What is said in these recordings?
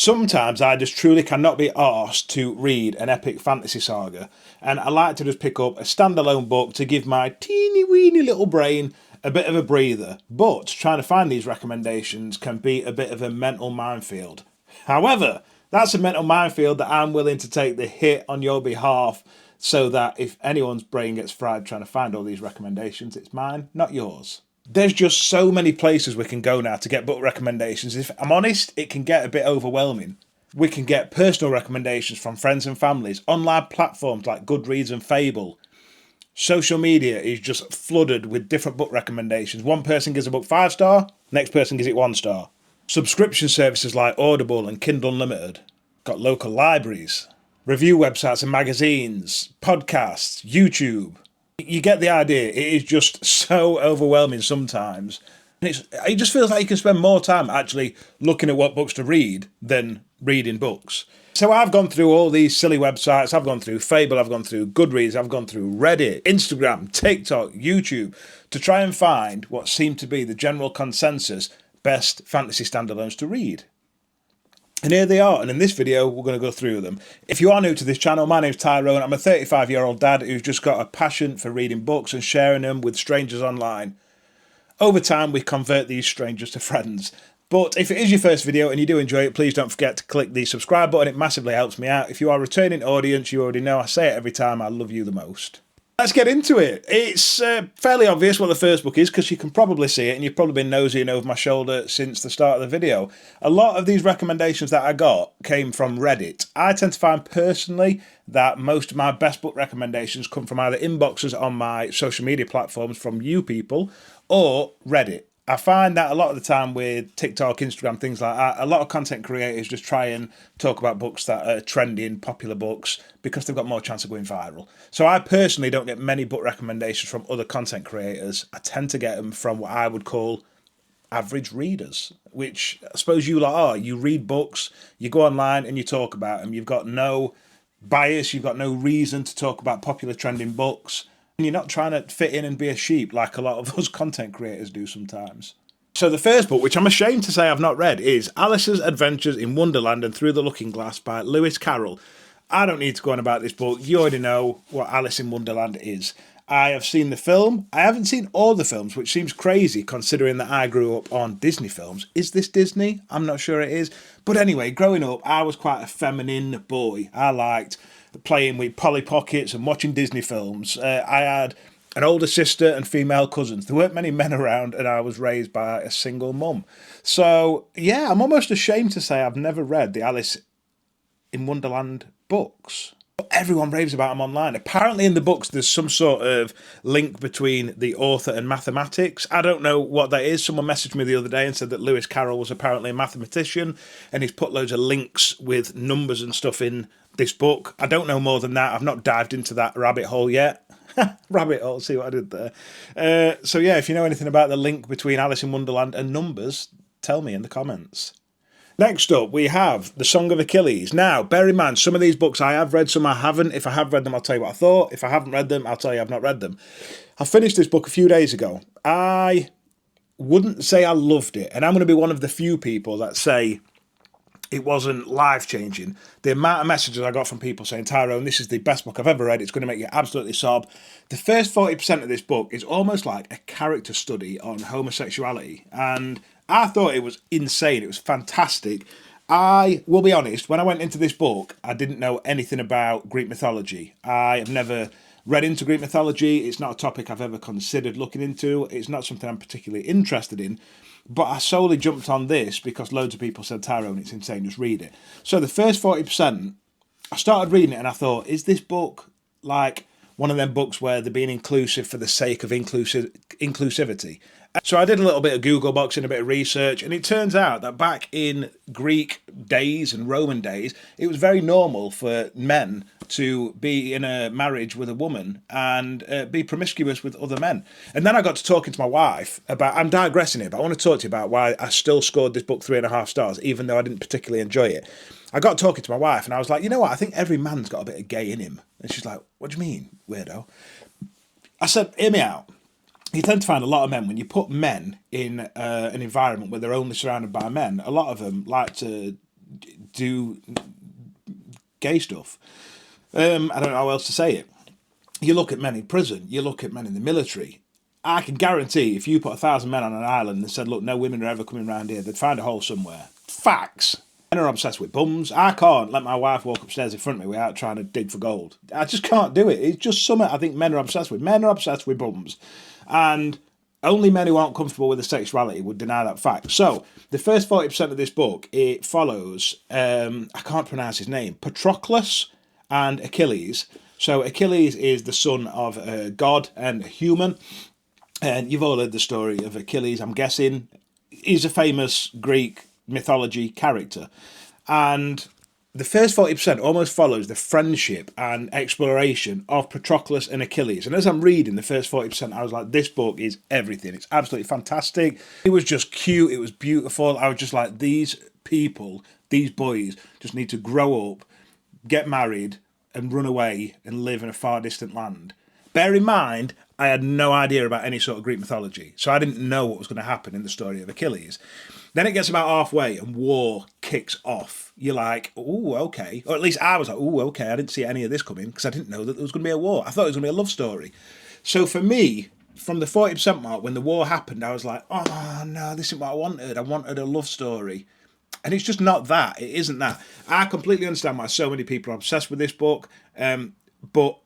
Sometimes I just truly cannot be arsed to read an epic fantasy saga, and I like to just pick up a standalone book to give my teeny weeny little brain a bit of a breather. But trying to find these recommendations can be a bit of a mental minefield. However, that's a mental minefield that I'm willing to take the hit on your behalf, so that if anyone's brain gets fried trying to find all these recommendations, it's mine, not yours. There's just so many places we can go now to get book recommendations. If I'm honest, it can get a bit overwhelming. We can get personal recommendations from friends and families, online platforms like Goodreads and Fable. Social media is just flooded with different book recommendations. One person gives a book 5 star, next person gives it 1 star. Subscription services like Audible and Kindle Unlimited. Got local libraries, review websites and magazines, podcasts, YouTube. You get the idea. It is just so overwhelming sometimes. And it just feels like you can spend more time actually looking at what books to read than reading books. So I've gone through all these silly websites. I've gone through Fable, I've gone through Goodreads, I've gone through Reddit, Instagram, TikTok, YouTube to try and find what seemed to be the general consensus best fantasy standalones to read. And here they are, and in this video we're going to go through them. If you are new to this channel, my name's Tyrone. I'm a 35-year-old dad who's just got a passion for reading books and sharing them with strangers online. Over time we convert these strangers to friends. But if it is your first video and you do enjoy it, please don't forget to click the subscribe button. It massively helps me out. If you are a returning audience, you already know I say it every time, I love you the most. Let's get into it. It's fairly obvious what the first book is because you can probably see it and you've probably been nosing over my shoulder since the start of the video. A lot of these recommendations that I got came from Reddit. I tend to find personally that most of my best book recommendations come from either inboxes on my social media platforms from you people or Reddit. I find that a lot of the time with TikTok, Instagram, things like that, a lot of content creators just try and talk about books that are trending, popular books, because they've got more chance of going viral. So I personally don't get many book recommendations from other content creators. I tend to get them from what I would call average readers, which I suppose you lot are. You read books, you go online and you talk about them. You've got no bias, you've got no reason to talk about popular trending books. You're not trying to fit in and be a sheep like a lot of us content creators do sometimes. So the first book, which I'm ashamed to say I've not read, is Alice's Adventures in Wonderland and Through the Looking Glass by Lewis Carroll. I don't need to go on about this book. You already know what Alice in Wonderland is. I have seen the film. I haven't seen all the films, which seems crazy considering that I grew up on Disney films. Is this Disney? I'm not sure it is. But anyway, growing up, I was quite a feminine boy. I liked playing with Polly Pockets and watching Disney films. I had an older sister and female cousins. There weren't many men around and I was raised by a single mum. So yeah, I'm almost ashamed to say I've never read the Alice in Wonderland books. Everyone raves about them online. Apparently in the books there's some sort of link between the author and mathematics. I don't know what that is. Someone messaged me the other day and said that Lewis Carroll was apparently a mathematician and he's put loads of links with numbers and stuff in this book. I don't know more than that. I've not dived into that rabbit hole yet. Rabbit hole, see what I did there. So yeah, if you know anything about the link between Alice in Wonderland and numbers, tell me in the comments. Next up, we have The Song of Achilles. Now, bear in mind, some of these books I have read, some I haven't. If I have read them, I'll tell you what I thought. If I haven't read them, I'll tell you I've not read them. I finished this book a few days ago. I wouldn't say I loved it, and I'm going to be one of the few people that say it wasn't life-changing. The amount of messages I got from people saying, Tyrone, this is the best book I've ever read. It's going to make you absolutely sob. The first 40% of this book is almost like a character study on homosexuality, and I thought it was insane. It was fantastic. I will be honest, when I went into this book, I didn't know anything about Greek mythology. I have never read into Greek mythology. It's not a topic I've ever considered looking into. It's not something I'm particularly interested in. But I solely jumped on this because loads of people said, Tyrone, it's insane, just read it. So the first 40%, I started reading it and I thought, is this book like one of them books where they're being inclusive for the sake of inclusivity? So I did a little bit of Google boxing, a bit of research, and it turns out that back in Greek days and Roman days, it was very normal for men to be in a marriage with a woman and be promiscuous with other men. And then I got to talking to my wife about, I'm digressing here, but I want to talk to you about why I still scored this book 3.5 stars, even though I didn't particularly enjoy it. I got talking to my wife and I was like, you know what, I think every man's got a bit of gay in him. And she's like, what do you mean, weirdo? I said, hear me out. You tend to find a lot of men, when you put men in an environment where they're only surrounded by men, a lot of them like to do gay stuff. I don't know how else to say it. You look at men in prison, you look at men in the military. I can guarantee if you put 1,000 men on an island and said, look, no women are ever coming around here, they'd find a hole somewhere. Facts. Men are obsessed with bums. I can't let my wife walk upstairs in front of me without trying to dig for gold. I just can't do it. It's just something I think men are obsessed with. Men are obsessed with bums. And only men who aren't comfortable with their sexuality would deny that fact. So, the first 40% of this book, it follows, I can't pronounce his name, Patroclus and Achilles. So, Achilles is the son of a god and a human. And you've all heard the story of Achilles, I'm guessing. He's a famous Greek mythology character. And the first 40% almost follows the friendship and exploration of Patroclus and Achilles. And as I'm reading the first 40%, I was like, this book is everything. It's absolutely fantastic. It was just cute. It was beautiful. I was just like, these people, these boys just need to grow up, get married, and run away and live in a far distant land. Bear in mind, I had no idea about any sort of Greek mythology, so I didn't know what was going to happen in the story of Achilles. Then it gets about halfway and war kicks off. You're like, oh, okay. Or at least I was like, oh, okay, I didn't see any of this coming because I didn't know that there was going to be a war. I thought it was going to be a love story. So for me, from the 40% mark, when the war happened, I was like, oh, no, this isn't what I wanted. I wanted a love story. And it's just not that. It isn't that. I completely understand why so many people are obsessed with this book, but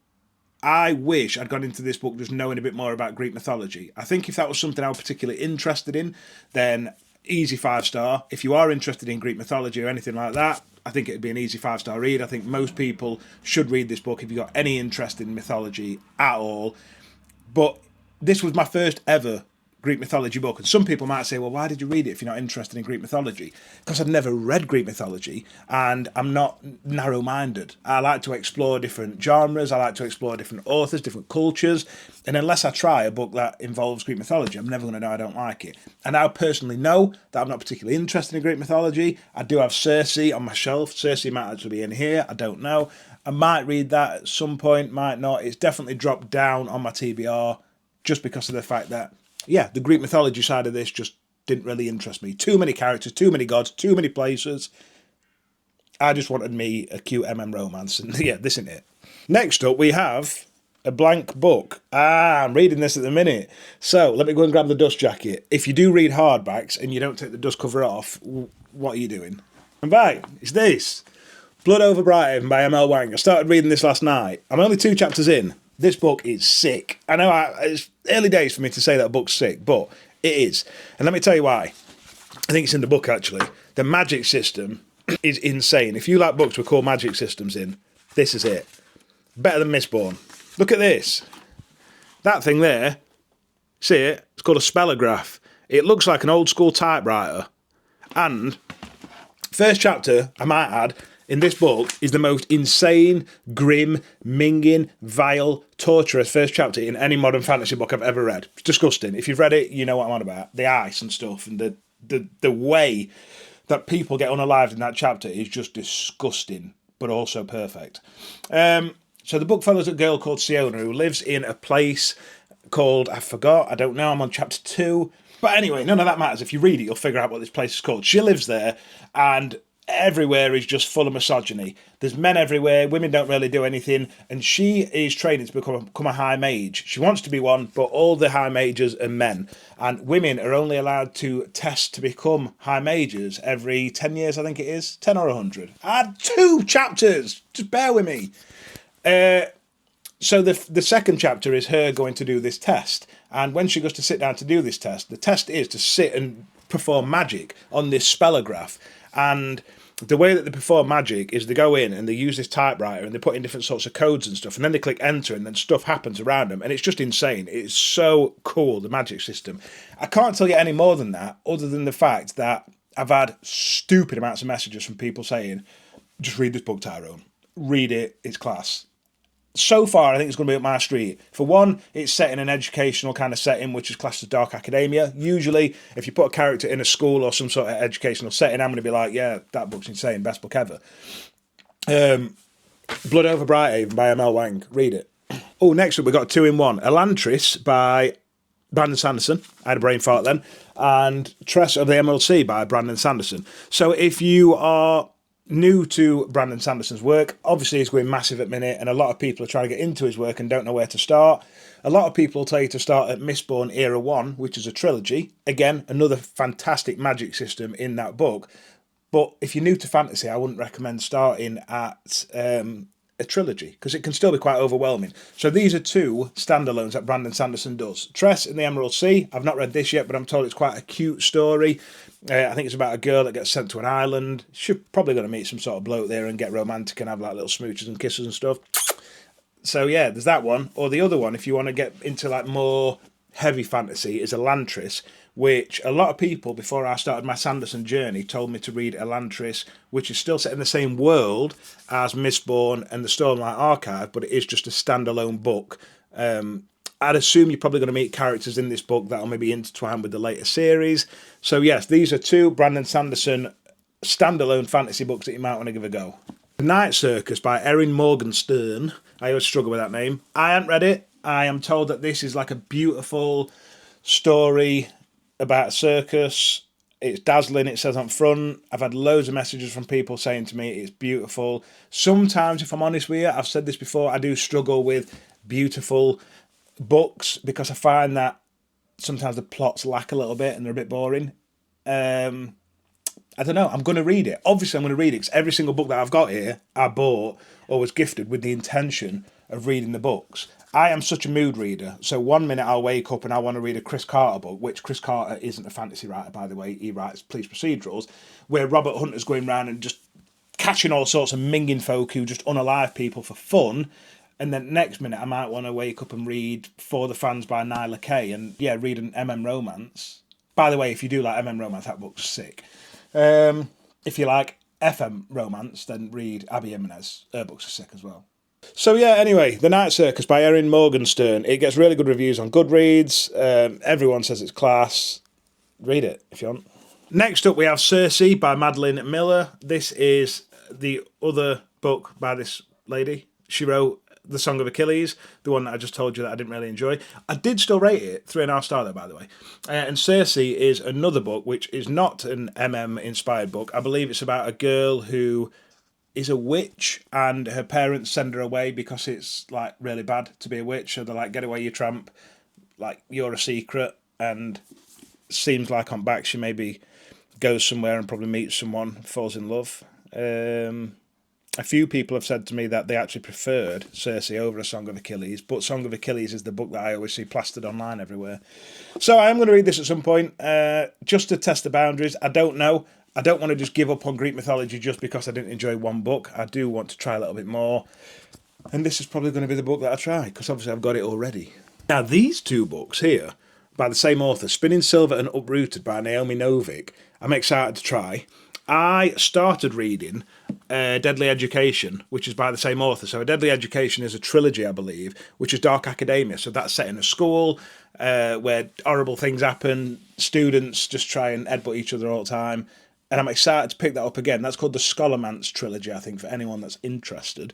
I wish I'd gone into this book just knowing a bit more about Greek mythology. I think if that was something I was particularly interested in, then easy 5-star. If you are interested in Greek mythology or anything like that, I think it'd be an easy 5-star read. I think most people should read this book if you've got any interest in mythology at all. But this was my first ever Greek mythology book. And some people might say, well, why did you read it if you're not interested in Greek mythology? Because I'd never read Greek mythology and I'm not narrow-minded. I like to explore different genres. I like to explore different authors, different cultures. And unless I try a book that involves Greek mythology, I'm never going to know I don't like it. And I personally know that I'm not particularly interested in Greek mythology. I do have Circe on my shelf. Circe might actually be in here. I don't know. I might read that at some point, might not. It's definitely dropped down on my TBR just because of the fact that yeah, the Greek mythology side of this just didn't really interest me. Too many characters, too many gods, too many places. I just wanted me a cute romance, and yeah, this isn't it. Next up, we have a blank book. I'm reading this at the minute. So, let me go and grab the dust jacket. If you do read hardbacks and you don't take the dust cover off, what are you doing? And right, it's this. Blood Over Brighthaven by M.L. Wang. I started reading this last night. I'm only 2 chapters in. This book is sick. I know it's early days for me to say that a book's sick, but it is. And let me tell you why. I think it's in the book, actually. The magic system is insane. If you like books with cool magic systems in, this is it. Better than Mistborn. Look at this. That thing there, see it? It's called a spellograph. It looks like an old school typewriter. And first chapter, I might add, in this book is the most insane, grim, minging, vile, torturous first chapter in any modern fantasy book I've ever read. It's disgusting. If you've read it, you know what I'm on about. The ice and stuff and the way that people get unalived in that chapter is just disgusting, but also perfect. So the book follows a girl called Siona who lives in a place called, I forgot, I don't know, I'm on chapter 2. But anyway, none of that matters. If you read it, you'll figure out what this place is called. She lives there and everywhere is just full of misogyny. There's men everywhere, women don't really do anything, and she is training to become a high mage. She wants to be one, but all the high mages are men, and women are only allowed to test to become high mages every 10 years, I think it is, 10 or 100. I had 2 chapters, just bear with me. So the second chapter is her going to do this test, and when she goes to sit down to do this test, the test is to sit and perform magic on this spellograph. And the way that they perform magic is they go in and they use this typewriter and they put in different sorts of codes and stuff, and then they click enter and then stuff happens around them, and it's just insane. It's so cool, the magic system. I can't tell you any more than that, other than the fact that I've had stupid amounts of messages from people saying, just read this book, Tyrone. Read it, it's class. So far, I think it's going to be up my street. For one, it's set in an educational kind of setting, which is classed as dark academia. Usually, if you put a character in a school or some sort of educational setting, I'm going to be like, yeah, that book's insane, best book ever. Blood Over Brighthaven by M.L. Wang. Read it. Oh, next up, we've got 2-in-1. Elantris by Brandon Sanderson. I had a brain fart then. And Tress of the MLC by Brandon Sanderson. So if you are new to Brandon Sanderson's work. Obviously, he's going massive at the minute, and a lot of people are trying to get into his work and don't know where to start. A lot of people tell you to start at Mistborn Era 1, which is a trilogy. Again, another fantastic magic system in that book. But if you're new to fantasy, I wouldn't recommend starting at a trilogy, because it can still be quite overwhelming. So these are two standalones that Brandon Sanderson does. Tress in the Emerald Sea. I've not read this yet, but I'm told it's quite a cute story. I think it's about a girl that gets sent to an island. She's probably going to meet some sort of bloke there and get romantic and have like little smooches and kisses and stuff. So yeah, there's that one. Or the other one, if you want to get into like more heavy fantasy, is Elantris, which a lot of people before I started my Sanderson journey told me to read Elantris, which is still set in the same world as Mistborn and the Stormlight Archive, but it is just a standalone book. I'd assume you're probably going to meet characters in this book that will maybe intertwine with the later series. So yes, these are two Brandon Sanderson standalone fantasy books that you might want to give a go. The Night Circus by Erin Morgenstern. I always struggle with that name. I haven't read it. I am told that this is like a beautiful story about a circus. It's dazzling, it says on front. I've had loads of messages from people saying to me it's beautiful. Sometimes, if I'm honest with you, I've said this before, I do struggle with beautiful books because I find that sometimes the plots lack a little bit and they're a bit boring. I don't know, I'm going to read it. Obviously, I'm going to read it because every single book that I've got here, I bought or was gifted with the intention of reading the books. I am such a mood reader, so one minute I'll wake up and I want to read a Chris Carter book, which Chris Carter isn't a fantasy writer, by the way. He writes police procedurals, where Robert Hunter's going around and just catching all sorts of minging folk who just unalive people for fun. And then next minute I might want to wake up and read For the Fans by Nyla Kay and, yeah, read an MM romance. By the way, if you do like MM romance, that book's sick. If you like FM romance, then read Abby Jimenez. Her books are sick as well. So yeah, anyway, The Night Circus by Erin Morgenstern. It gets really good reviews on Goodreads. Everyone says it's class. Read it if you want. Next up we have Circe by Madeline Miller. This is the other book by this lady. She wrote The Song of Achilles, the one that I just told you that I didn't really enjoy. I did still rate it 3.5 stars though, by the way. And Circe is another book which is not an MM inspired book. I believe it's about a girl who is a witch and her parents send her away because it's like really bad to be a witch. So they're like, get away, you tramp, like you're a secret. And seems like on back she maybe goes somewhere and probably meets someone, falls in love. A few people have said to me that they actually preferred Circe over A Song of Achilles, but Song of Achilles is the book that I always see plastered online everywhere. So I am going to read this at some point, just to test the boundaries. I don't know. I don't want to just give up on Greek mythology just because I didn't enjoy one book. I do want to try a little bit more. And this is probably going to be the book that I try, because obviously I've got it already. Now, these two books here, by the same author, Spinning Silver and Uprooted by Naomi Novik, I'm excited to try. I started reading Deadly Education, which is by the same author. So A Deadly Education is a trilogy, I believe, which is dark academia. So that's set in a school where horrible things happen. Students just try and headbutt each other all the time. And I'm excited to pick that up again. That's called the Scholarmance trilogy, I think, for anyone that's interested.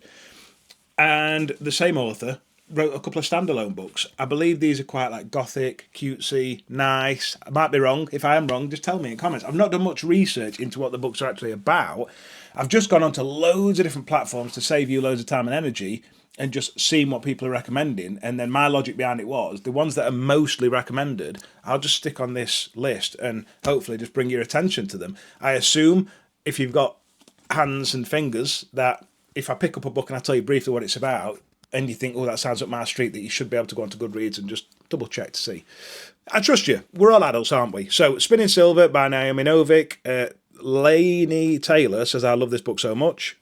And the same author wrote a couple of standalone books. I believe these are quite like gothic, cutesy, nice. I might be wrong. If I am wrong, just tell me in comments. I've not done much research into what the books are actually about. I've just gone onto loads of different platforms to save you loads of time and energy and just seen what people are recommending. And then my logic behind it was the ones that are mostly recommended, I'll just stick on this list and hopefully just bring your attention to them. I assume if you've got hands and fingers that if I pick up a book and I tell you briefly what it's about, and you think, oh, that sounds up my street, that you should be able to go onto Goodreads and just double check to see. I trust you. We're all adults, aren't we? So, Spinning Silver by Naomi Novik. Lainey Taylor says, I love this book so much.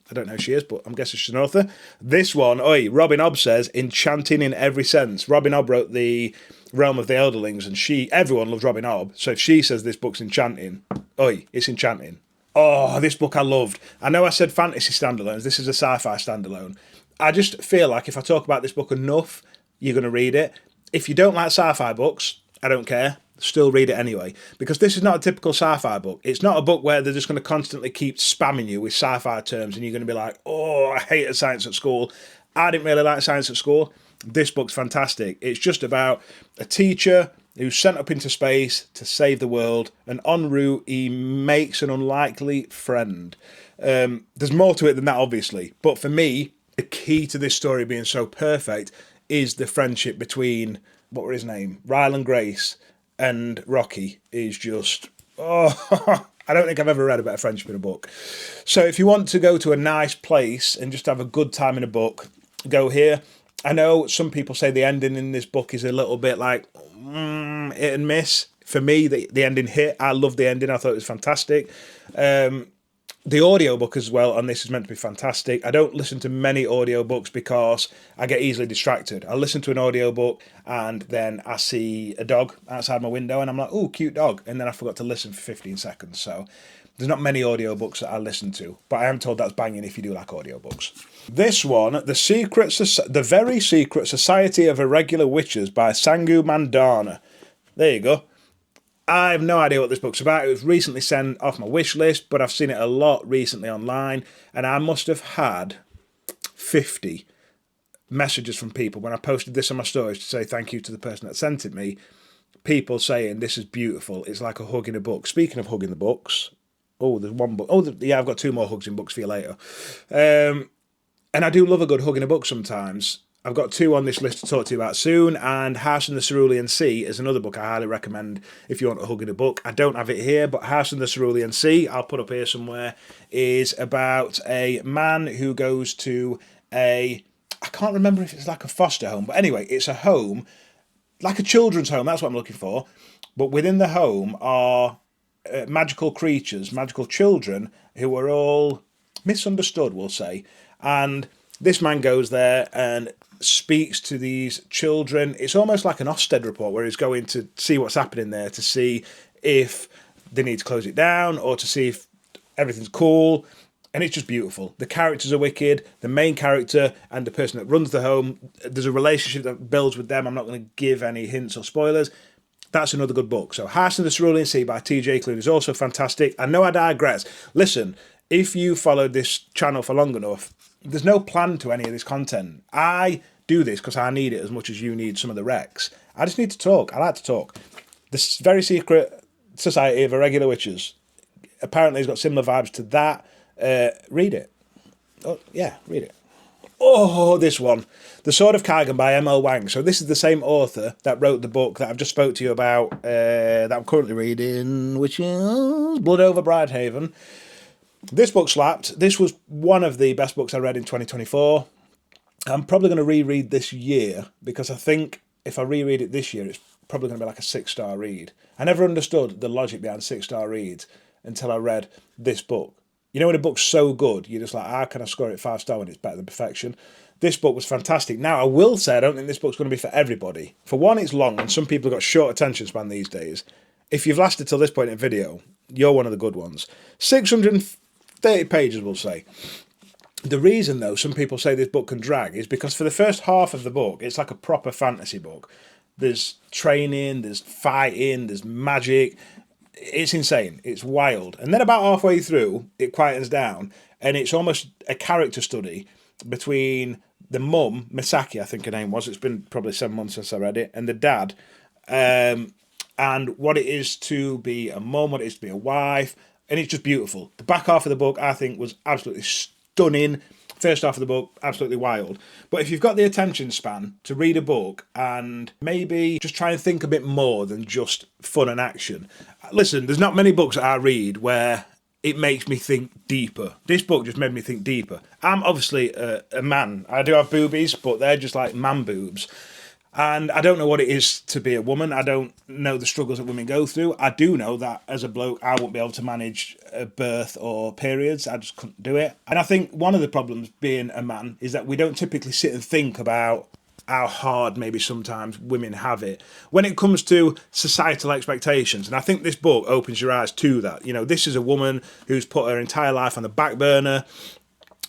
I don't know who she is, but I'm guessing she's an author. This one, Robin Hobb says, enchanting in every sense. Robin Hobb wrote The Realm of the Elderlings, and everyone loves Robin Hobb. So if she says this book's enchanting, it's enchanting. Oh, this book I loved. I know I said fantasy standalones. This is a sci-fi standalone. I just feel like if I talk about this book enough, you're going to read it. If you don't like sci-fi books, I don't care. Still read it anyway. Because this is not a typical sci-fi book. It's not a book where they're just going to constantly keep spamming you with sci-fi terms and you're going to be like, oh, I hated science at school. I didn't really like science at school. This book's fantastic. It's just about a teacher who's sent up into space to save the world, and en route he makes an unlikely friend. There's more to it than that, obviously. But for me, the key to this story being so perfect is the friendship between, what were his name? Ryle and Grace and Rocky is just, oh, I don't think I've ever read a better friendship in a book. So if you want to go to a nice place and just have a good time in a book, go here. I know some people say the ending in this book is a little bit like hit and miss. For me, the ending hit. I loved the ending. I thought it was fantastic. The audiobook as well on this is meant to be fantastic. I don't listen to many audiobooks because I get easily distracted. I listen to an audiobook and then I see a dog outside my window and I'm like, oh, cute dog. And then I forgot to listen for 15 seconds. So there's not many audiobooks that I listen to, but I am told that's banging if you do like audiobooks. This one, The Very Secret Society of Irregular Witches by Sangu Mandana. There you go. I have no idea what this book's about. It was recently sent off my wish list, but I've seen it a lot recently online, and I must have had 50 messages from people when I posted this on my stories to say thank you to the person that sent it me. People saying this is beautiful. It's like a hug in a book. Speaking of hugging the books, oh, there's one book. Oh, yeah, I've got 2 more hugs in books for you later. And I do love a good hug in a book sometimes. I've got 2 on this list to talk to you about soon, and House in the Cerulean Sea is another book I highly recommend if you want a hug in a book. I don't have it here, but House in the Cerulean Sea, I'll put up here somewhere, is about a man who goes to I can't remember if it's like a foster home, but anyway, it's a home, like a children's home, that's what I'm looking for, but within the home are magical creatures, magical children, who are all misunderstood, we'll say, and this man goes there and speaks to these children. It's almost like an Ofsted report where he's going to see what's happening there, to see if they need to close it down or to see if everything's cool. And it's just beautiful. The characters are wicked. The main character and the person that runs the home, there's a relationship that builds with them. I'm not going to give any hints or spoilers. That's another good book. So House in the Cerulean Sea by T.J. Klune is also fantastic. I know I digress. Listen, if you followed this channel for long enough, there's no plan to any of this content. I do this because I need it as much as you need some of the Recs. I just need to talk. I like to talk. This Very Secret Society of Irregular Witches. Apparently it's got similar vibes to that. Read it. Oh, yeah, read it. Oh, this one. The Sword of Kaigan by M.L. Wang. So this is the same author that wrote the book that I've just spoke to you about, that I'm currently reading, which is Blood Over Bridehaven. This book slapped. This was one of the best books I read in 2024. I'm probably going to reread this year because I think if I reread it this year, it's probably going to be like a 6-star read. I never understood the logic behind 6-star reads until I read this book. You know, when a book's so good, you're just like, how can I score it 5-star when it's better than perfection? This book was fantastic. Now, I will say I don't think this book's going to be for everybody. For one, it's long, and some people have got short attention span these days. If you've lasted till this point in the video, you're one of the good ones. 630 pages, we'll say. The reason, though, some people say this book can drag is because for the first half of the book, it's like a proper fantasy book. There's training, there's fighting, there's magic. It's insane. It's wild. And then about halfway through, it quietens down, and it's almost a character study between the mum, Misaki, I think her name was. It's been probably 7 months since I read it, and the dad, and what it is to be a mum, what it is to be a wife, and it's just beautiful. The back half of the book, I think, was absolutely stunning. First half of the book, absolutely wild. But if you've got the attention span to read a book and maybe just try and think a bit more than just fun and action. Listen, there's not many books that I read where it makes me think deeper. This book just made me think deeper. I'm obviously a man. I do have boobies, but they're just like man boobs. And I don't know what it is to be a woman. I don't know the struggles that women go through. I do know that as a bloke, I won't be able to manage a birth or periods. I just couldn't do it. And I think one of the problems being a man is that we don't typically sit and think about how hard maybe sometimes women have it when it comes to societal expectations. And I think this book opens your eyes to that. You know, this is a woman who's put her entire life on the back burner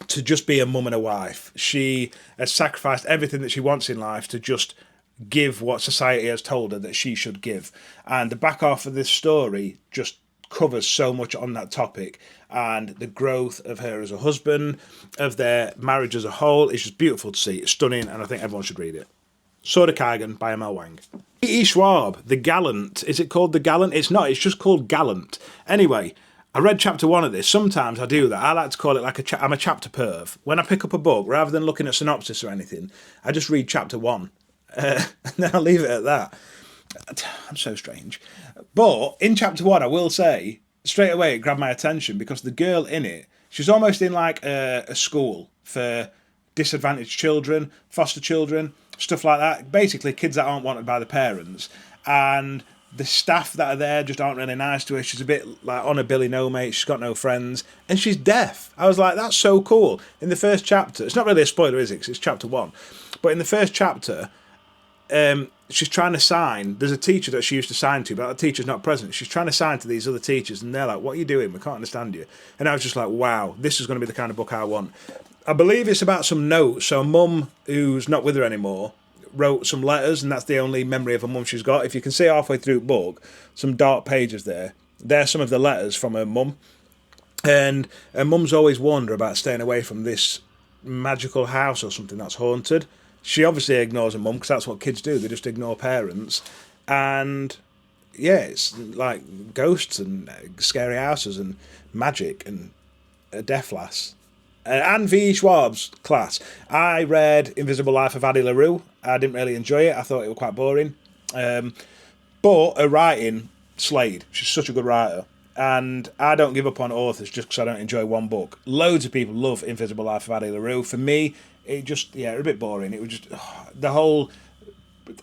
to just be a mum and a wife. She has sacrificed everything that she wants in life to just give what society has told her that she should give. And the back half of this story just covers so much on that topic, and the growth of her as a husband, of their marriage as a whole. It's just beautiful to see. It's stunning, and I think everyone should read it. Sword of Kaigan by M.L. Wang. E. Schwab, The Gallant. Is it called The Gallant? It's not. It's just called Gallant. Anyway, I read chapter 1 of this. Sometimes I do that. I like to call it like I'm a chapter perv. When I pick up a book, rather than looking at synopsis or anything, I just read chapter 1. And then I'll leave it at that. I'm so strange. But in chapter 1, I will say, straight away it grabbed my attention because the girl in it, she's almost in like a school for disadvantaged children, foster children, stuff like that. Basically, kids that aren't wanted by the parents. And the staff that are there just aren't really nice to her. She's a bit like on a Billy No Mate. She's got no friends. And she's deaf. I was like, that's so cool. In the first chapter, it's not really a spoiler, is it? 'Cause it's chapter 1. But in the first chapter, she's trying to sign. There's a teacher that she used to sign to, but that teacher's not present. She's trying to sign to these other teachers, and they're like, what are you doing? We can't understand you. And I was just like, wow, this is going to be the kind of book I want. I believe it's about some notes. So a mum who's not with her anymore wrote some letters, and that's the only memory of a mum she's got. If you can see halfway through the book, some dark pages there. They're some of the letters from her mum. And her mum's always warned her about staying away from this magical house or something that's haunted. She obviously ignores her mum because that's what kids do. They just ignore parents. And yeah, it's like ghosts and scary houses and magic and a deaf lass. And V. Schwab's class. I read Invisible Life of Addie LaRue. I didn't really enjoy it. I thought it was quite boring. But her writing slayed. She's such a good writer. And I don't give up on authors just because I don't enjoy one book. Loads of people love Invisible Life of Addie LaRue. For me, it just, a bit boring. It was just, the whole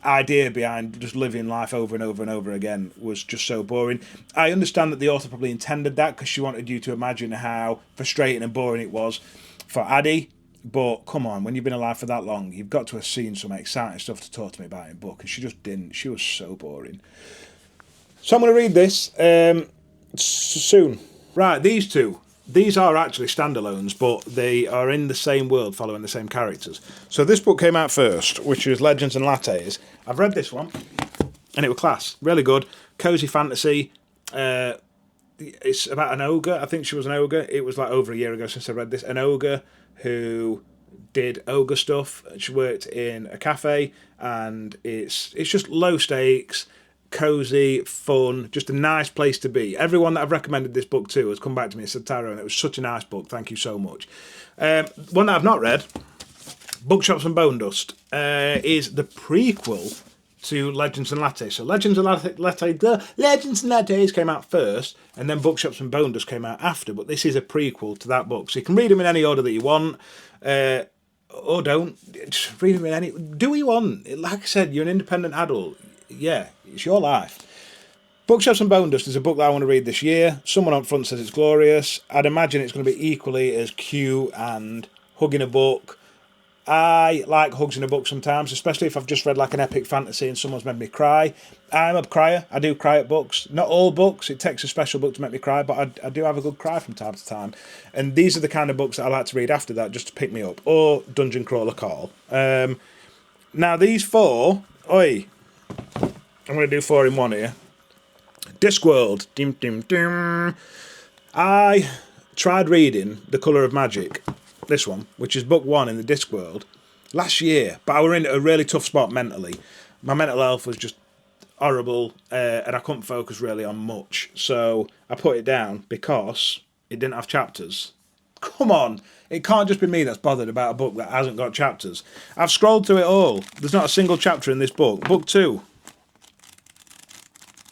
idea behind just living life over and over and over again was just so boring. I understand that the author probably intended that because she wanted you to imagine how frustrating and boring it was for Addie. But come on, when you've been alive for that long, you've got to have seen some exciting stuff to talk to me about in book, and she just didn't. She was so boring. So I'm going to read this soon. Right, these two. These are actually standalones, but they are in the same world following the same characters. So this book came out first, which is Legends and Lattes. I've read this one, and it was class. Really good. Cozy fantasy. It's about an ogre. I think she was an ogre. It was like over a year ago since I read this. An ogre who did ogre stuff. She worked in a cafe, and it's just low stakes, cozy, fun, just a nice place to be. Everyone that I've recommended this book to has come back to me and said, Tyrone, it was such a nice book, thank you so much. One that I've not read, Bookshops and Bone Dust, is the prequel to Legends and Lattes. So Legends and Lattes came out first, and then Bookshops and Bone Dust came out after, but this is a prequel to that book. So you can read them in any order that you want, or don't. Just read them in any... Do what you want. Like I said, you're an independent adult. Yeah, it's your life. Bookshops and Bone Dust is a book that I want to read this year. Someone on front says it's glorious. I'd imagine it's going to be equally as cute and hugging a book. I like hugs in a book sometimes, especially if I've just read like an epic fantasy and someone's made me cry. I'm a crier. I do cry at books. Not all books. It takes a special book to make me cry, but I do have a good cry from time to time. And these are the kind of books that I like to read after that just to pick me up. Or Dungeon Crawler Call. Now these four... Oi... I'm going to do 4 in 1 here. Discworld. Dim, dim, dim. I tried reading The Colour of Magic, this one, which is book 1 in the Discworld, last year, but I were in a really tough spot mentally. My mental health was just horrible, and I couldn't focus really on much. So I put it down because it didn't have chapters. Come on. It can't just be me that's bothered about a book that hasn't got chapters. I've scrolled through it all. There's not a single chapter in this book. Book 2.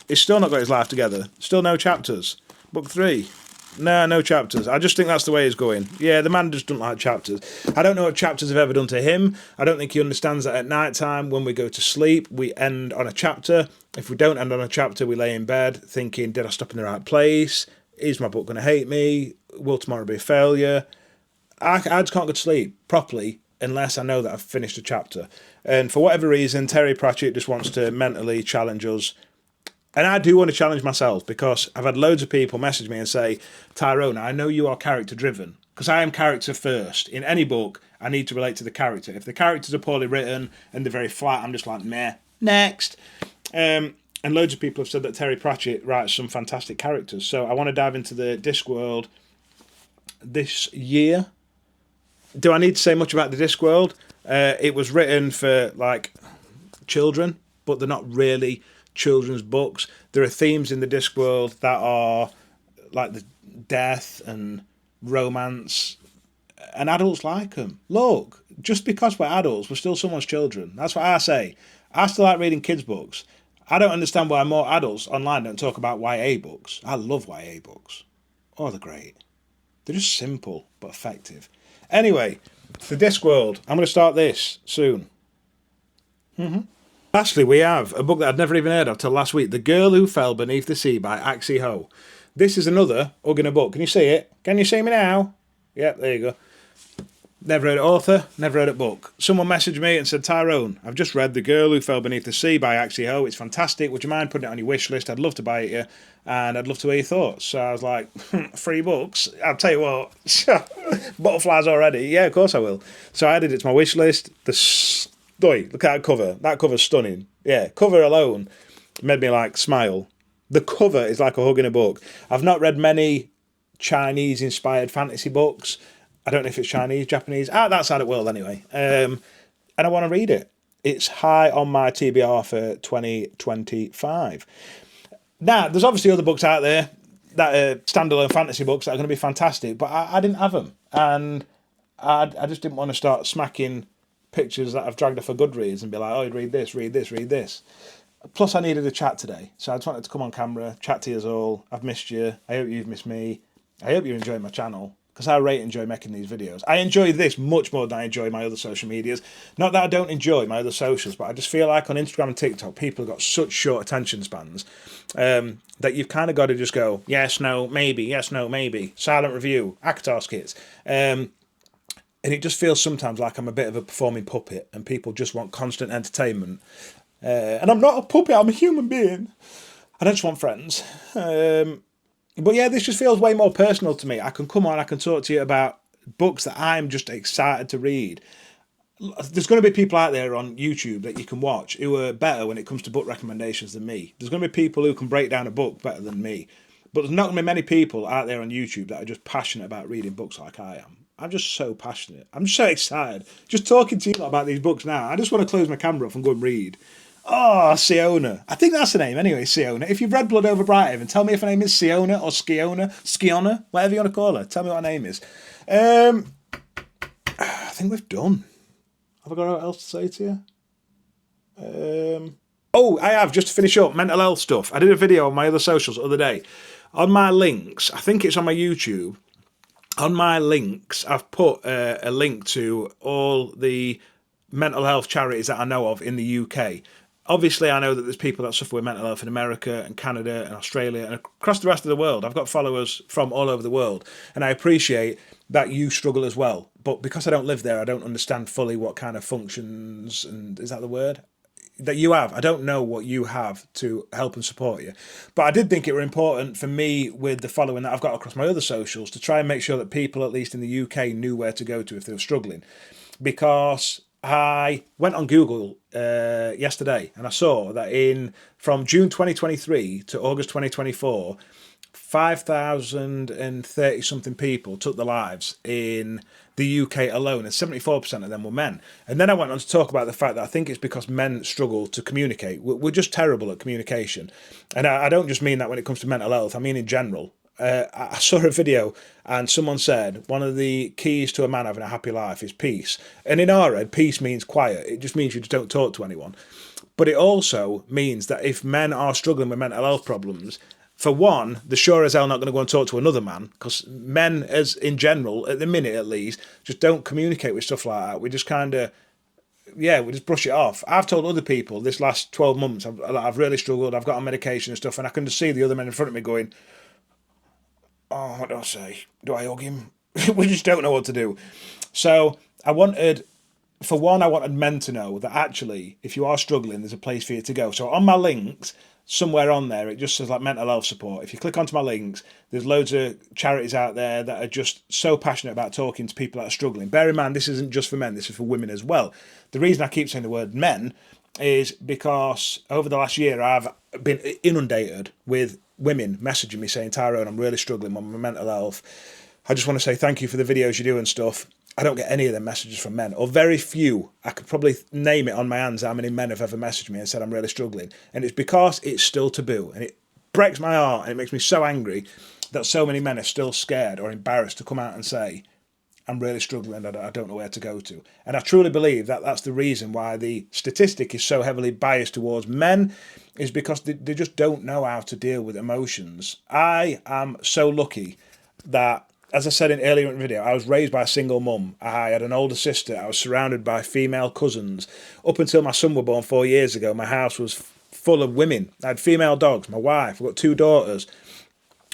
He's still not got his life together. Still no chapters. Book 3. No chapters. I just think that's the way he's going. Yeah, the man just doesn't like chapters. I don't know what chapters have ever done to him. I don't think he understands that at night time, when we go to sleep, we end on a chapter. If we don't end on a chapter, we lay in bed thinking, did I stop in the right place? Is my book going to hate me? Will tomorrow be a failure? I just can't go to sleep properly unless I know that I've finished a chapter. And for whatever reason, Terry Pratchett just wants to mentally challenge us. And I do want to challenge myself because I've had loads of people message me and say, Tyrone, I know you are character driven, because I am character first. In any book, I need to relate to the character. If the characters are poorly written and they're very flat, I'm just like, meh, next. And loads of people have said that Terry Pratchett writes some fantastic characters. So I want to dive into the Discworld this year. Do I need to say much about the Discworld? It was written for like children, but they're not really children's books. There are themes in the Discworld that are like the death and romance, and adults like them. Look, just because we're adults, we're still someone's children. That's what I say. I still like reading kids' books. I don't understand why more adults online don't talk about YA books. I love YA books. Oh, they're great. They're just simple but effective. Anyway, the Discworld. I'm going to start this soon. Lastly, we have a book that I'd never even heard of till last week. The Girl Who Fell Beneath the Sea by Axie Ho. This is another hug in a book. Can you see it? Can you see me now? Yep, there you go. Never heard of author, never heard of book. Someone messaged me and said, Tyrone, I've just read The Girl Who Fell Beneath the Sea by Axie Ho. It's fantastic. Would you mind putting it on your wish list? I'd love to buy it here, and I'd love to hear your thoughts. So I was like, free books? I'll tell you what, butterflies already. Yeah, of course I will. So I added it to my wish list. Look at that cover. That cover's stunning. Yeah, cover alone made me like smile. The cover is like a hug in a book. I've not read many Chinese-inspired fantasy books. I don't know if it's Chinese, Japanese, that side of the world anyway. And I want to read it. It's high on my TBR for 2025. Now, there's obviously other books out there that are standalone fantasy books that are going to be fantastic, but I didn't have them. And I just didn't want to start smacking pictures that I've dragged off for Goodreads and be like, oh, read this, read this, read this. Plus, I needed a chat today. So I just wanted to come on camera, chat to you all. I've missed you. I hope you've missed me. I hope you're enjoying my channel, because I really enjoy making these videos. I enjoy this much more than I enjoy my other social medias. Not that I don't enjoy my other socials, but I just feel like on Instagram and TikTok, people have got such short attention spans that you've kind of got to just go, yes, no, maybe, yes, no, maybe. Silent review, Akatar skits. And it just feels sometimes like I'm a bit of a performing puppet and people just want constant entertainment. And I'm not a puppet, I'm a human being. I don't just want friends. But yeah, this just feels way more personal to me. I can come on, I can talk to you about books that I'm just excited to read. There's going to be people out there on YouTube that you can watch who are better when it comes to book recommendations than me. There's going to be people who can break down a book better than me. But there's not going to be many people out there on YouTube that are just passionate about reading books like I am. I'm just so passionate. I'm just so excited. Just talking to you about these books now. I just want to close my camera off and go and read. Oh, Siona. I think that's the name anyway, Siona. If you've read Blood Over Brighthaven, tell me if her name is Siona or Skiona, whatever you want to call her. Tell me what her name is. I think we've done. Have I got anything else to say to you? I have, just to finish up, mental health stuff. I did a video on my other socials the other day. On my links, I think it's on my YouTube, on my links, I've put a link to all the mental health charities that I know of in the UK. Obviously, I know that there's people that suffer with mental health in America and Canada and Australia and across the rest of the world. I've got followers from all over the world, and I appreciate that you struggle as well. But because I don't live there, I don't understand fully what kind of functions, and is that the word, that you have. I don't know what you have to help and support you. But I did think it were important for me, with the following that I've got across my other socials, to try and make sure that people, at least in the UK, knew where to go to if they were struggling. Because I went on Google yesterday and I saw that from June 2023 to August 2024, 5,030 something people took their lives in the UK alone, and 74% of them were men. And then I went on to talk about the fact that I think it's because men struggle to communicate. We're just terrible at communication. And I don't just mean that when it comes to mental health, I mean in general. I saw a video and someone said one of the keys to a man having a happy life is peace. And in our head, peace means quiet. It just means you just don't talk to anyone. But it also means that if men are struggling with mental health problems, for one, they're sure as hell not going to go and talk to another man, because men, as in general, at the minute at least, just don't communicate with stuff like that. We just kind of, we just brush it off. I've told other people this last 12 months, I've really struggled, I've got on medication and stuff, and I can just see the other men in front of me going, oh, what do I say? Do I hug him? We just don't know what to do. So I wanted men to know that actually, if you are struggling, there's a place for you to go. So on my links, somewhere on there, it just says like mental health support. If you click onto my links, there's loads of charities out there that are just so passionate about talking to people that are struggling. Bear in mind, this isn't just for men, this is for women as well. The reason I keep saying the word men is because over the last year, I've been inundated with women messaging me saying, Tyrone, I'm really struggling with my mental health. I just want to say thank you for the videos you do and stuff. I don't get any of them messages from men, or very few. I could probably name it on my hands how many men have ever messaged me and said I'm really struggling. And it's because it's still taboo, and it breaks my heart and it makes me so angry that so many men are still scared or embarrassed to come out and say, I'm really struggling, I don't know where to go to. And I truly believe that that's the reason why the statistic is so heavily biased towards men, is because they just don't know how to deal with emotions. I am so lucky that, as I said earlier in the video, I was raised by a single mum. I had an older sister. I was surrounded by female cousins. Up until my son was born 4 years ago, my house was full of women. I had female dogs, my wife, I've got 2 daughters.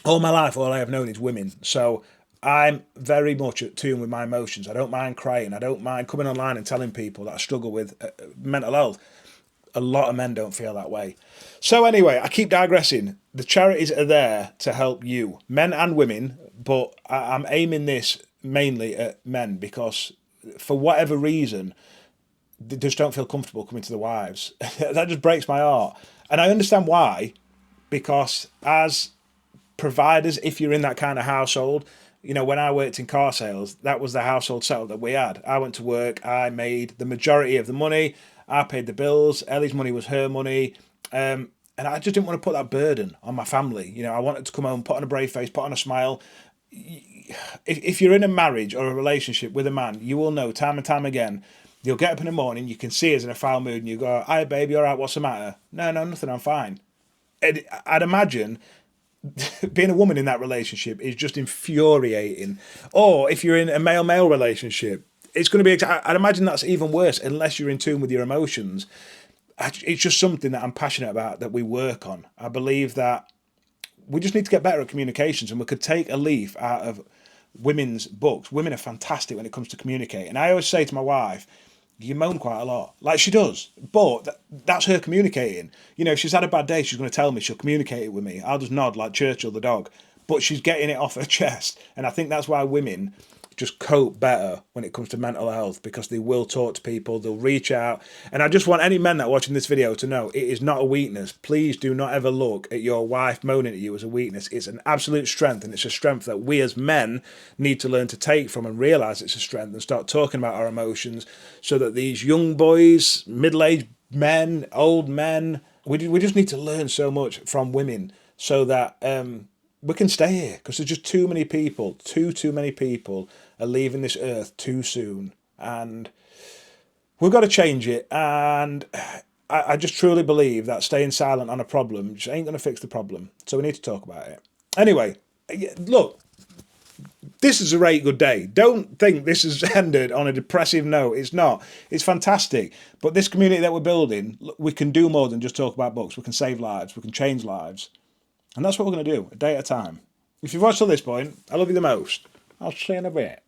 All my life, all I have known is women. So I'm very much at tune with my emotions. I don't mind crying. I don't mind coming online and telling people that I struggle with mental health. A lot of men don't feel that way. So anyway, I keep digressing. The charities are there to help you, men and women, but I'm aiming this mainly at men because for whatever reason, they just don't feel comfortable coming to the wives. That just breaks my heart. And I understand why, because as providers, if you're in that kind of household, you know, when I worked in car sales, that was the household setup that we had. I went to work, I made the majority of the money, I paid the bills, Ellie's money was her money, and I just didn't want to put that burden on my family. You know, I wanted to come home, put on a brave face, put on a smile. If you're in a marriage or a relationship with a man, you will know time and time again, you'll get up in the morning, you can see us in a foul mood, and you go, "Hi, baby, all right, what's the matter?" No, nothing, I'm fine. I'd imagine being a woman in that relationship is just infuriating. Or if you're in a male-male relationship, it's going to be, I'd imagine that's even worse unless you're in tune with your emotions. It's just something that I'm passionate about, that we work on. I believe that we just need to get better at communications, and we could take a leaf out of women's books. Women are fantastic when it comes to communicating. I always say to my wife, you moan quite a lot, like she does, but that's her communicating. You know, if she's had a bad day, she's going to tell me, she'll communicate it with me. I'll just nod like Churchill the dog, but she's getting it off her chest. And I think that's why women just cope better when it comes to mental health, because they will talk to people, they'll reach out. And I just want any men that are watching this video to know it is not a weakness. Please do not ever look at your wife moaning at you as a weakness. It's an absolute strength, and it's a strength that we as men need to learn to take from and realise it's a strength and start talking about our emotions, so that these young boys, middle-aged men, old men, we just need to learn so much from women so that we can stay here, because there's just too many people, too many people are leaving this earth too soon, and we've got to change it. And I just truly believe that staying silent on a problem just ain't going to fix the problem, so we need to talk about it. Anyway, look, this is a very good day. Don't think this has ended on a depressive note. It's not. It's fantastic. But this community that we're building, we can do more than just talk about books. We can save lives. We can change lives. And that's what we're going to do, a day at a time. If you've watched till this point, I love you the most. I'll see you in a bit.